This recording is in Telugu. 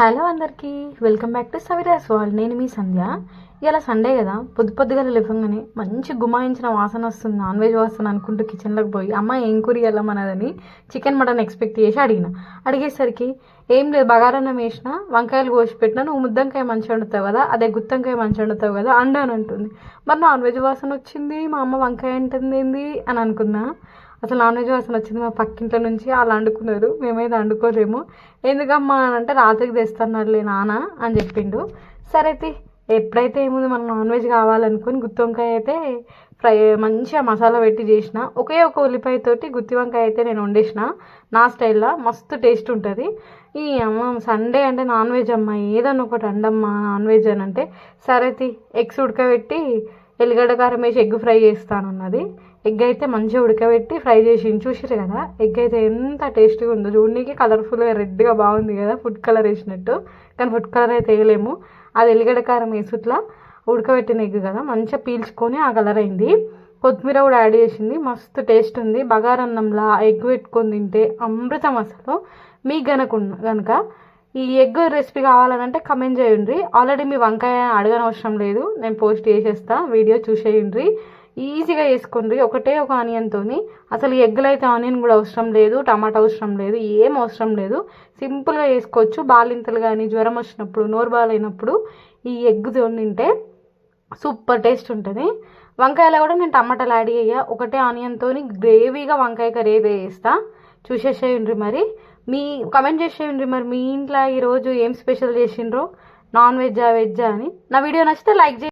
హలో అందరికీ వెల్కమ్ బ్యాక్ టు సవిరాస్ వరల్డ్. నేను మీ సంధ్య. ఇలా సండే కదా, పొద్దుగా లేవగానే మంచి గుమాయించిన వాసన వస్తుంది, నాన్ వెజ్ వాసన అనుకుంటూ కిచెన్లోకి పోయి అమ్మ ఏం కూర వెళ్ళమన్నదని చికెన్ మటన్ ఎక్స్పెక్ట్ చేసి అడిగేసరికి ఏం లేదు, బగారన్నం వేసిన, వంకాయలు కోసి పెట్టినా, నువ్వు ముద్దంకాయ మంచిగా వండుతావు కదా, అదే గుత్తంకాయ మంచిగా వండుతావు కదా అని అంటుంది. మరి నాన్ వెజ్ వాసన వచ్చింది, మా అమ్మ వంకాయ అంటుంది ఏంది అని అనుకున్నా. అసలు నాన్ వెజ్ వాసన వచ్చింది, మా పక్కింట్లో నుంచి వాళ్ళు వండుకున్నారు, మేమైతే వండుకోలేము. ఎందుకమ్మా అని అంటే రాత్రికి తెస్తున్నాడులే నాన్న అని చెప్పిండు. సరే అయితే ఎప్పుడైతే ఏముంది, మనకు నాన్ వెజ్ కావాలనుకుని గుత్తి వంకాయ అయితే ఫ్రై మంచిగా మసాలా పెట్టి చేసిన. ఒకే ఒక ఉల్లిపాయతోటి గుత్తి వంకాయ అయితే నేను వండేసిన నా స్టైల్లో. మస్తు టేస్ట్ ఉంటుంది. ఈ అమ్మ సండే అంటే నాన్ వెజ్ అమ్మ, ఏదన్నా ఒకటి అండమ్మా నాన్ వెజ్ అని అంటే, సరే ఎగ్స్ ఉడకబెట్టి ఎల్లిగడ్డ కారం వేసి ఎగ్ ఫ్రై చేస్తానన్నది. ఎగ్ అయితే మంచిగా ఉడకబెట్టి ఫ్రై చేసి చూసారు కదా, ఎగ్ అయితే ఎంత టేస్టీగా ఉందో, చూడడానికి కలర్ఫుల్గా రెడ్గా బాగుంది కదా, ఫుడ్ కలర్ వేసినట్టు. కానీ ఫుడ్ కలర్ అయితే వేయలేము, అది ఎల్లిగడ్డ కారం వేసుట్లా ఉడకబెట్టిన ఎగ్ కదా, మంచిగా పీల్చుకొని ఆ కలర్ అయింది. కొత్తిమీర కూడా యాడ్ చేసింది, మస్తు టేస్ట్ ఉంది. బగారన్నంలా ఎగ్ పెట్టుకొని తింటే అమృతం అసలు. మీకు గనక ఈ ఎగ్ రెసిపీ కావాలనంటే కమెంట్ చేయండి. ఆల్రెడీ మీ వంకాయ అడగనవసరం లేదు, నేను పోస్ట్ చేసేస్తా, వీడియో చూసేయండి. ఈజీగా వేసుకోండి ఒకటే ఒక ఆనియన్తో. అసలు ఎగ్గులు అయితే ఆనియన్ కూడా అవసరం లేదు, టమాటా అవసరం లేదు, ఏం అవసరం లేదు, సింపుల్గా వేసుకోవచ్చు. బాలింతలు కానీ జ్వరం వచ్చినప్పుడు, నోరు బాగాలేనప్పుడు ఈ ఎగ్ తింటే సూపర్ టేస్ట్ ఉంటుంది. వంకాయలో కూడా నేను టమాటాలు యాడ్ చేయ, ఒకటే ఆనియన్తో గ్రేవీగా వంకాయ కర్రీ వేస్తా. చూసేసేయండి. మరి మీ కమెంట్ చేసేయండి, మరి మీ ఇంట్లో ఈరోజు ఏం స్పెషల్ చేసిండ్రో, నాన్ వెజ్జా వెజ్జా అని. నా వీడియో నచ్చితే లైక్ చేయండి.